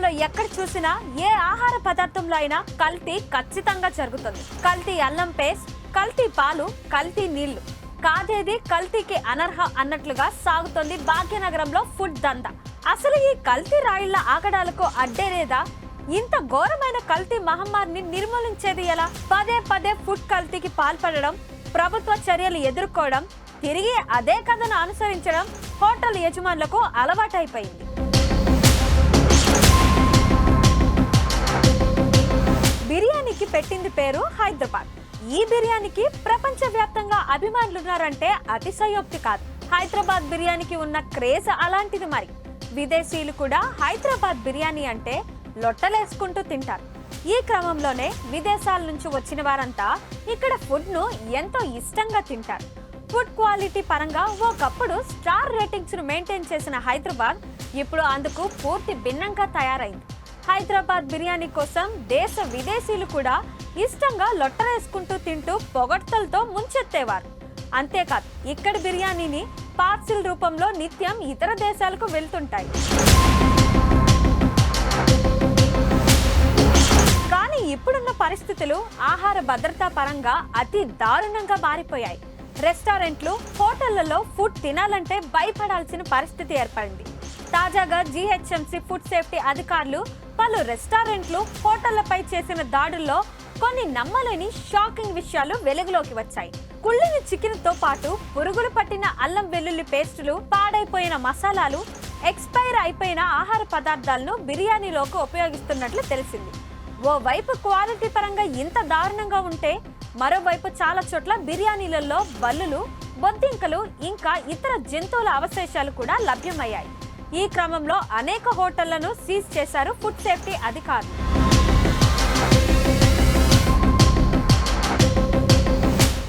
దేశంలో ఎక్కడ చూసినా ఏ ఆహార పదార్థంలో అయినా కల్తీ ఖచ్చితంగా జరుగుతుంది. కల్తీ అల్లం పేస్ట్, కల్తీ పాలు, కల్తీ నీళ్లు, కాదేది కల్తీకి అనర్హ అన్నట్లుగా సాగుతోంది భాగ్యనగరంలో ఫుడ్ దందా. అసలు ఈ కల్తీ రాయిళ్ల ఆగడాలకు అడ్డేలేదా? ఇంత ఘోరమైన కల్తీ మహమ్మారిని నిర్మూలించేది ఎలా? పదే పదే ఫుడ్ కల్తీకి పాల్పడడం, ప్రభుత్వ చర్యలు ఎదుర్కోవడం, తిరిగి అదే కథను అనుసరించడం హోటల్ యజమానులకు అలవాటైపోయింది. బిర్యానీకి పెట్టింది పేరు హైదరాబాద్. ఈ బిర్యానీకి ప్రపంచవ్యాప్తంగా అభిమానులున్నారంటే అతిశయోక్తి కాదు. హైదరాబాద్ బిర్యానీకి ఉన్న క్రేజ్ అలాంటిది. మరి విదేశీయులు కూడా హైదరాబాద్ బిర్యానీ అంటే లొట్టలేసుకుంటూ తింటారు. ఈ క్రమంలోనే విదేశాల నుంచి వచ్చిన వారంతా ఇక్కడ ఫుడ్ ను ఎంతో ఇష్టంగా తింటారు. ఫుడ్ క్వాలిటీ పరంగా ఒకప్పుడు స్టార్ రేటింగ్స్ ను మెయింటైన్ చేసిన హైదరాబాద్ ఇప్పుడు అందుకు పూర్తి భిన్నంగా తయారైంది. హైదరాబాద్ బిర్యానీ కోసం దేశ విదేశీయులు కూడా ఇష్టంగా లొట్టరేసుకుంటూ తింటూ పొగడ్తలతో ముంచెత్తేవారు. అంతేకాదు, ఇక్కడి బిర్యానీని పార్సిల్ రూపంలో నిత్యం ఇతర దేశాలకు వెళ్తుంటాయి. కానీ ఇప్పుడున్న పరిస్థితులు ఆహార భద్రతా పరంగా అతి దారుణంగా మారిపోయాయి. రెస్టారెంట్లు, హోటళ్లలో ఫుడ్ తినాలంటే భయపడాల్సిన పరిస్థితి ఏర్పడింది. తాజాగా జీహెచ్ఎంసీ ఫుడ్ సేఫ్టీ అధికారులు పలు రెస్టారెంట్లు, హోటళ్లపై చేసిన దాడుల్లో కొన్ని నమ్మలేని షాకింగ్ విషయాలు వెలుగులోకి వచ్చాయి. కుళ్ళిన చికెన్ తో పాటు పురుగులు పట్టిన అల్లం వెల్లుల్లి పేస్టులు, పాడైపోయిన మసాలాలు, ఎక్స్పైర్ అయిపోయిన ఆహార పదార్థాలను బిర్యానీలోకి ఉపయోగిస్తున్నట్లు తెలిసింది. ఓవైపు క్వాలిటీ పరంగా ఇంత దారుణంగా ఉంటే, మరోవైపు చాలా చోట్ల బిర్యానీలలో బల్లులు, బొద్దింకలు, ఇంకా ఇతర జంతువుల అవశేషాలు కూడా లభ్యమయ్యాయి. ఈ క్రమంలో అనేక హోటళ్లను సీజ్ చేశారు ఫుడ్ సేఫ్టీ అధికారులు.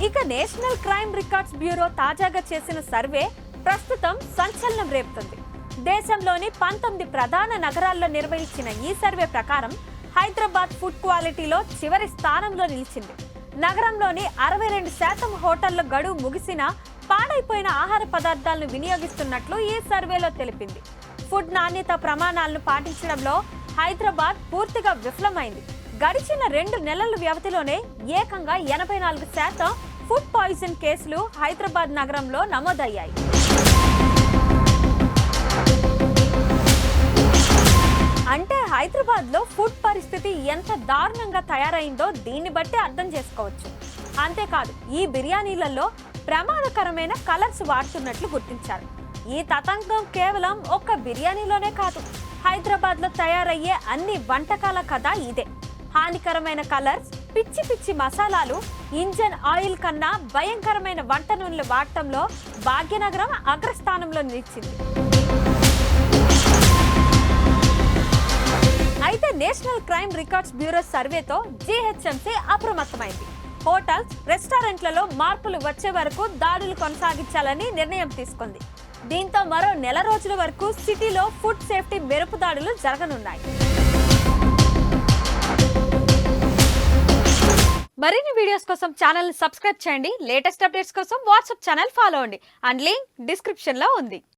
ఇక నేషనల్ క్రైమ్ రికార్డ్స్ బ్యూరో తాజాగా చేసిన సర్వే ప్రస్తుతం సంచలనం రేపుతుంది. దేశంలోని 19 ప్రధాన నగరాల్లో నిర్వహించిన ఈ సర్వే ప్రకారం హైదరాబాద్ ఫుడ్ క్వాలిటీలో చివరి స్థానంలో నిలిచింది. నగరంలోని 62% హోటళ్ల గడువు ముగిసిన పాడైపోయిన ఆహార పదార్థాలను వినియోగిస్తున్నట్లు ఈ సర్వేలో తెలిపింది. ఫుడ్ నాణ్యత ప్రమాణాలను పాటించడంలో హైదరాబాద్ పూర్తిగా విఫలమైంది. గడిచిన 2 నెలల వ్యవధిలోనే ఏకంగా 84% ఫుడ్ పాయిజన్ కేసులు హైదరాబాద్ నగరంలో నమోదయ్యాయి. అంటే హైదరాబాద్ లో ఫుడ్ పరిస్థితి ఎంత దారుణంగా తయారైందో దీన్ని బట్టి అర్థం చేసుకోవచ్చు. అంతేకాదు, ఈ బిర్యానీలలో ప్రమాదకరమైన కలర్స్ వాడుతున్నట్లు గుర్తించారు. ఈ తతంగం కేవలం ఒక్క బిర్యానీలోనే కాదు, హైదరాబాద్ లో తయారయ్యే అన్ని వంటకాల కథ ఇదే. హానికరమైన కలర్స్, పిచ్చి పిచ్చి మసాలాలు, ఇంజన్ ఆయిల్ కన్నా భయంకరమైన వంట నూనెలు వాడటంలో భాగ్యనగరం అగ్రస్థానంలో నిలిచింది. అయితే నేషనల్ క్రైమ్ రికార్డ్స్ బ్యూరో సర్వేతో జీహెచ్ఎంసీ అప్రమత్తమైంది. హోటల్స్, రెస్టారెంట్లలో మార్పులు వచ్చే వరకు దాడులు కొనసాగించాలని నిర్ణయం తీసుకుంది. దీంతో మరో నెల రోజుల వరకు సిటీలో ఫుడ్ సేఫ్టీ మెరుపు దాడులు జరగనున్నాయి. మరిన్ని వీడియోస్ కోసం ఛానల్ ని సబ్స్క్రైబ్ చేయండి. లేటెస్ట్ అప్డేట్స్ కోసం వాట్సాప్ ఛానల్ ఫాలో అవ్వండి. అండ్ లింక్ డిస్క్రిప్షన్ లో ఉంది.